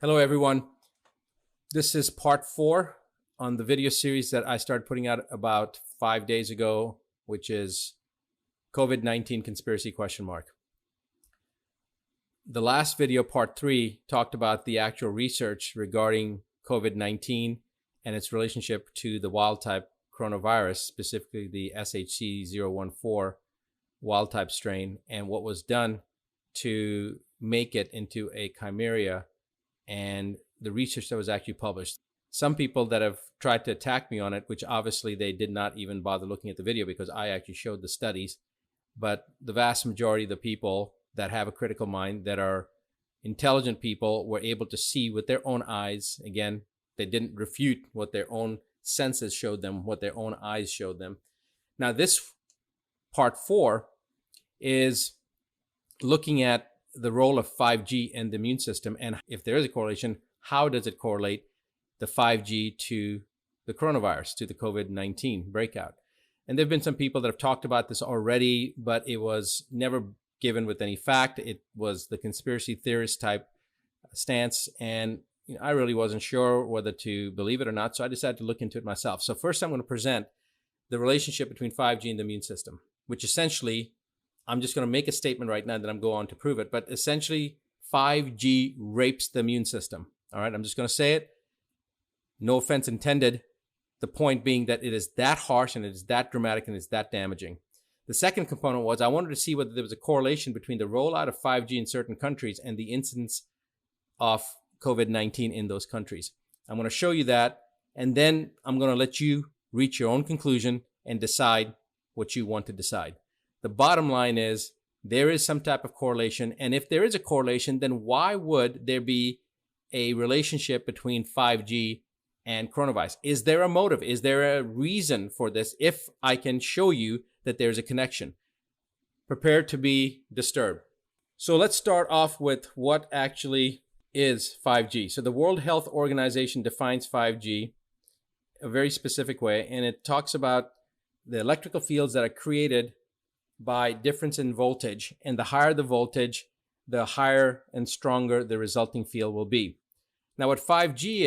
Hello, everyone. This is part 4 on the video series that I started putting out about 5 days ago, which is COVID-19 conspiracy ? The last video, part 3, talked about the actual research regarding COVID-19 and its relationship to the wild-type coronavirus, specifically the SHC014 wild-type strain, and what was done to make it into a chimera, and the research that was actually published. Some people that have tried to attack me on it, which obviously they did not even bother looking at the video because I actually showed the studies, but the vast majority of the people that have a critical mind, that are intelligent people, were able to see with their own eyes. Again, they didn't refute what their own senses showed them, what their own eyes showed them. Now, this part 4 is looking at the role of 5G and the immune system, and if there is a correlation, how does it correlate the 5G to the coronavirus, to the COVID-19 breakout? And there have been some people that have talked about this already, but it was never given with any fact. It was the conspiracy theorist type stance, and I really wasn't sure whether to believe it or not, so I decided to look into it myself. So first I'm going to present the relationship between 5G and the immune system, which essentially, I'm just going to make a statement right now that I'm going on to prove it, but essentially 5G rapes the immune system. All right, I'm just going to say it. No offense intended. The point being that it is that harsh and it is that dramatic and it's that damaging. The second component was I wanted to see whether there was a correlation between the rollout of 5G in certain countries and the incidence of COVID-19 in those countries. I'm going to show you that, and then I'm going to let you reach your own conclusion and decide what you want to decide. The bottom line is there is some type of correlation, and if there is a correlation, then why would there be a relationship between 5G and coronavirus? Is there a motive? Is there a reason for this? If I can show you that there's a connection, prepare to be disturbed. So let's start off with what actually is 5G. So the World Health Organization defines 5G a very specific way, and it talks about the electrical fields that are created by difference in voltage, and the higher the voltage, the higher and stronger the resulting field will be. Now, what 5G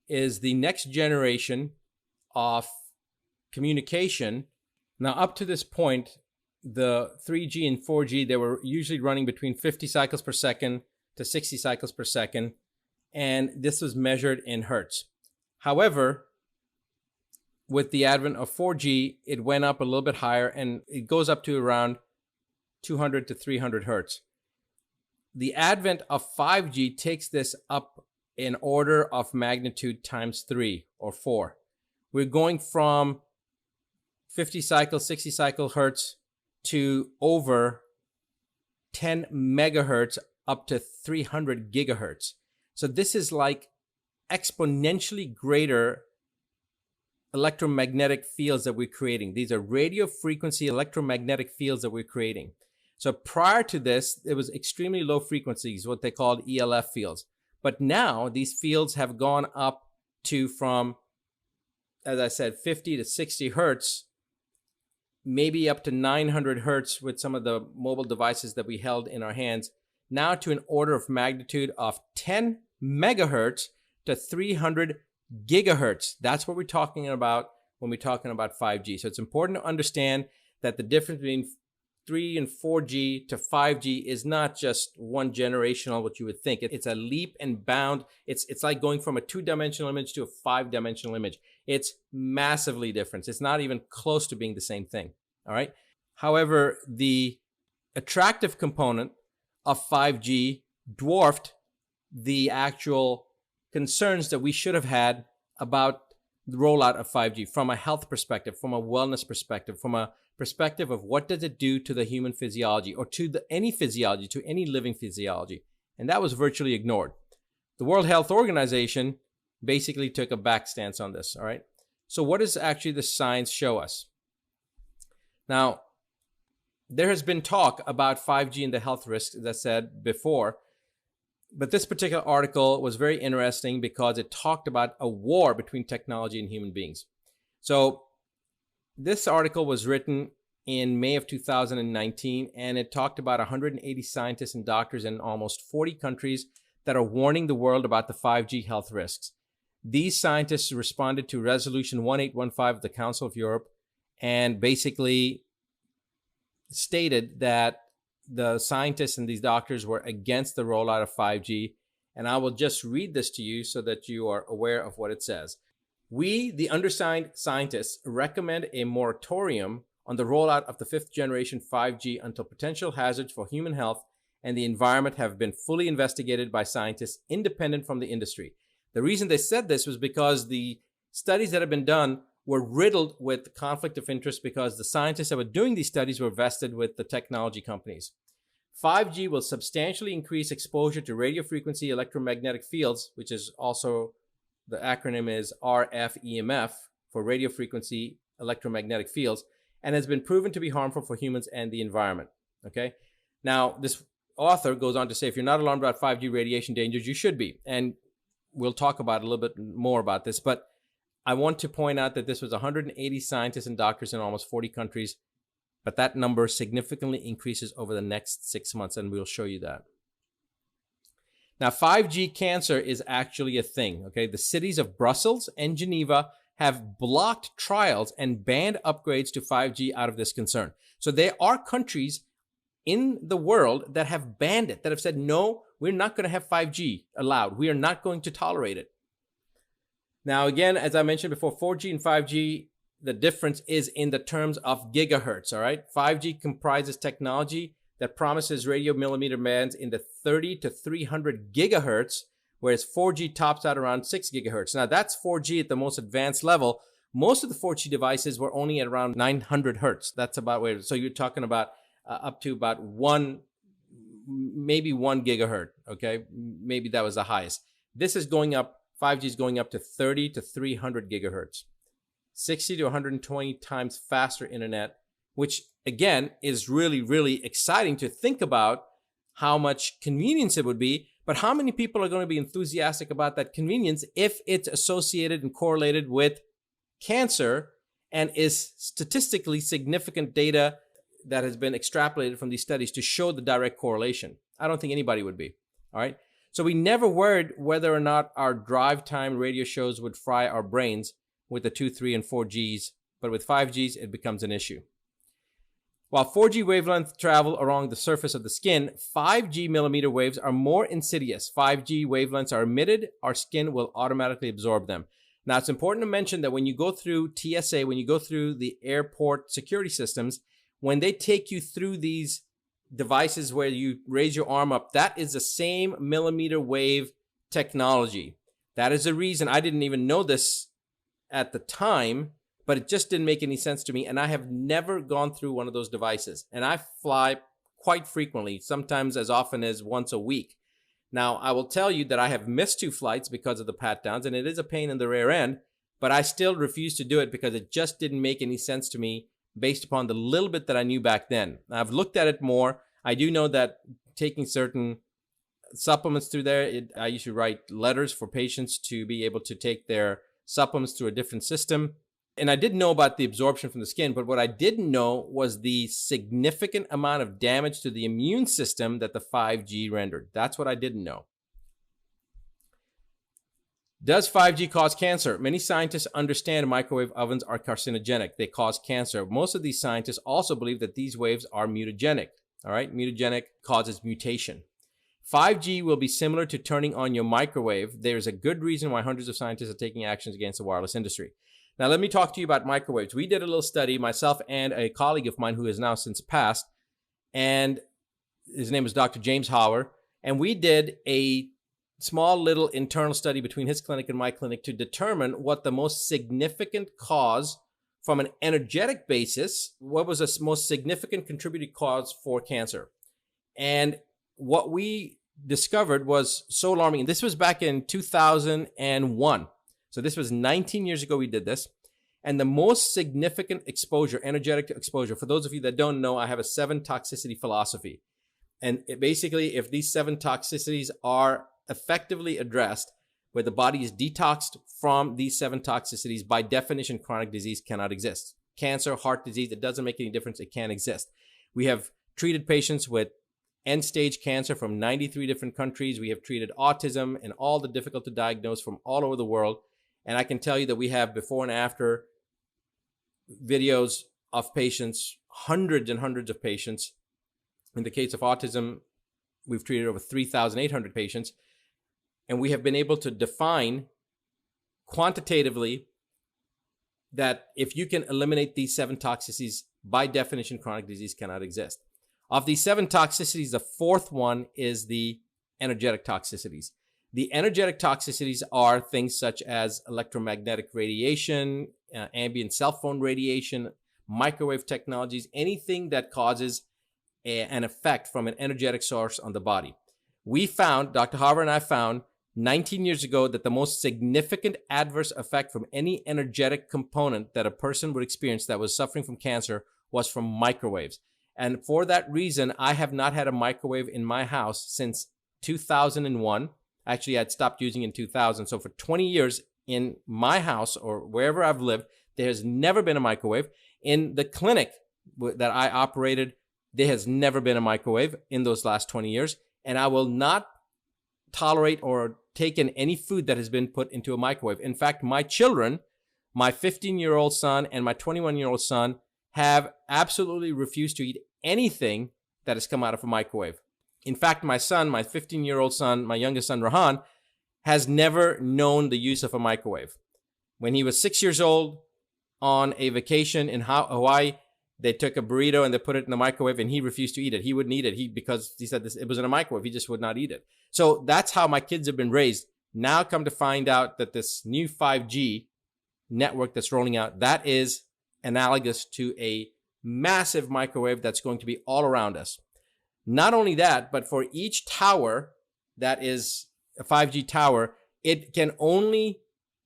is the next generation of communication. Now, up to this point, the 3G and 4G, they were usually running between 50 cycles per second to 60 cycles per second, and this was measured in hertz. However, with the advent of 4G, it went up a little bit higher, and it goes up to around 200 to 300 hertz. The advent of 5G takes this up in order of magnitude times 3 or 4. We're going from 50 cycle, 60 cycle hertz to over 10 megahertz up to 300 gigahertz. So this is like exponentially greater electromagnetic fields that we're creating. These are radio frequency electromagnetic fields that we're creating. So prior to this, it was extremely low frequencies, what they called ELF fields. But now these fields have gone up to from, as I said, 50 to 60 hertz, maybe up to 900 hertz with some of the mobile devices that we held in our hands, now to an order of magnitude of 10 megahertz to 300 gigahertz. That's what we're talking about when we're talking about 5G. So it's important to understand that the difference between 3 and 4G to 5G is not just one generational, what you would think. It's a leap and bound. It's like going from a 2-dimensional image to a 5-dimensional image. It's massively different. It's not even close to being the same thing. All right. However, the attractive component of 5G dwarfed the actual concerns that we should have had about the rollout of 5G from a health perspective, from a wellness perspective, from a perspective of what does it do to the human physiology or to any physiology, to any living physiology. And that was virtually ignored. The World Health Organization basically took a back stance on this. All right. So what does actually the science show us? Now, there has been talk about 5G and the health risks, as I said before, but this particular article was very interesting because it talked about a war between technology and human beings. So this article was written in May of 2019, and it talked about 180 scientists and doctors in almost 40 countries that are warning the world about the 5G health risks. These scientists responded to Resolution 1815 of the Council of Europe and basically stated that the scientists and these doctors were against the rollout of 5G. And I will just read this to you so that you are aware of what it says. We, the undersigned scientists, recommend a moratorium on the rollout of the 5th generation 5G until potential hazards for human health and the environment have been fully investigated by scientists independent from the industry. The reason they said this was because the studies that have been done were riddled with conflict of interest because the scientists that were doing these studies were vested with the technology companies. 5G will substantially increase exposure to radio frequency electromagnetic fields, which is also, the acronym is RFEMF for radio frequency electromagnetic fields, and has been proven to be harmful for humans and the environment. Okay. Now, this author goes on to say, if you're not alarmed about 5G radiation dangers, you should be. And we'll talk about a little bit more about this, but I want to point out that this was 180 scientists and doctors in almost 40 countries, but that number significantly increases over the next 6 months, and we'll show you that. Now, 5G cancer is actually a thing, okay? The cities of Brussels and Geneva have blocked trials and banned upgrades to 5G out of this concern. So there are countries in the world that have banned it, that have said, no, we're not going to have 5G allowed. We are not going to tolerate it. Now, again, as I mentioned before, 4G and 5G, the difference is in the terms of gigahertz, all right? 5G comprises technology that promises radio millimeter bands in the 30 to 300 gigahertz, whereas 4G tops out around 6 gigahertz. Now, that's 4G at the most advanced level. Most of the 4G devices were only at around 900 hertz. That's about where, so you're talking about up to about maybe 1 gigahertz, okay? Maybe that was the highest. This is going up, 5G is going up to 30 to 300 gigahertz, 60 to 120 times faster internet, which again is really, really exciting to think about how much convenience it would be. But how many people are going to be enthusiastic about that convenience if it's associated and correlated with cancer and is statistically significant data that has been extrapolated from these studies to show the direct correlation? I don't think anybody would be. All right. So we never worried whether or not our drive time radio shows would fry our brains with the 2, 3, and 4Gs, but with 5Gs, it becomes an issue. While 4G wavelength travel along the surface of the skin, 5G millimeter waves are more insidious. 5G wavelengths are emitted, our skin will automatically absorb them. Now, it's important to mention that when you go through TSA, when you go through the airport security systems, when they take you through these devices where you raise your arm up, that is the same millimeter wave technology. That is the reason I didn't even know this at the time, but it just didn't make any sense to me. And I have never gone through one of those devices. And I fly quite frequently, sometimes as often as once a week. Now, I will tell you that I have missed 2 flights because of the pat downs, and it is a pain in the rear end, but I still refuse to do it because it just didn't make any sense to me based upon the little bit that I knew back then. I've looked at it more. I do know that taking certain supplements through there, I used to write letters for patients to be able to take their supplements through a different system. And I didn't know about the absorption from the skin, but what I didn't know was the significant amount of damage to the immune system that the 5G rendered. That's what I didn't know. Does 5G cause cancer? Many scientists understand microwave ovens are carcinogenic. They cause cancer. Most of these scientists also believe that these waves are mutagenic. All right, mutagenic causes mutation. 5G will be similar to turning on your microwave. There's a good reason why hundreds of scientists are taking actions against the wireless industry. Now, let me talk to you about microwaves. We did a little study, myself and a colleague of mine who has now since passed, and his name is Dr. James Hauer, and we did a small little internal study between his clinic and my clinic to determine what the most significant cause from an energetic basis, what was the most significant contributing cause for cancer. And what we discovered was so alarming. This was back in 2001. So this was 19 years ago we did this. And the most significant exposure, energetic exposure, for those of you that don't know, I have a 7 toxicity philosophy. And basically, if these 7 toxicities are effectively addressed, where the body is detoxed from these 7 toxicities, by definition, chronic disease cannot exist. Cancer, heart disease, it doesn't make any difference. It can't exist. We have treated patients with end-stage cancer from 93 different countries. We have treated autism and all the difficult to diagnose from all over the world. And I can tell you that we have before and after videos of patients, hundreds and hundreds of patients. In the case of autism, we've treated over 3,800 patients. And we have been able to define quantitatively that if you can eliminate these 7 toxicities, by definition, chronic disease cannot exist. Of these 7 toxicities, the 4th one is the energetic toxicities. The energetic toxicities are things such as electromagnetic radiation, ambient cell phone radiation, microwave technologies, anything that causes an effect from an energetic source on the body. We found, Dr. Harvard and I found 19 years ago, that the most significant adverse effect from any energetic component that a person would experience that was suffering from cancer was from microwaves. And for that reason, I have not had a microwave in my house since 2001. Actually, I'd stopped using in 2000. So for 20 years in my house or wherever I've lived, there has never been a microwave. In the clinic that I operated, there has never been a microwave in those last 20 years. And I will not tolerate or take in any food that has been put into a microwave. In fact, my children, my 15-year-old son and my 21-year-old son, have absolutely refused to eat anything that has come out of a microwave. In fact, my son, my 15-year-old son, my youngest son, Rahan, has never known the use of a microwave. When he was 6 years old on a vacation in Hawaii, they took a burrito and they put it in the microwave and he refused to eat it. He wouldn't eat it because he said it was in a microwave. He just would not eat it. So that's how my kids have been raised. Now come to find out that this new 5G network that's rolling out, that is analogous to a massive microwave that's going to be all around us. Not only that, but for each tower that is a 5G tower, it can only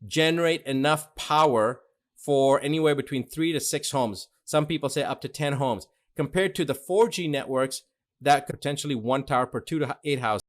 generate enough power for anywhere between 3 to 6 homes. Some people say up to 10 homes. Compared to the 4G networks, that could potentially 1 tower per 2 to 8 houses.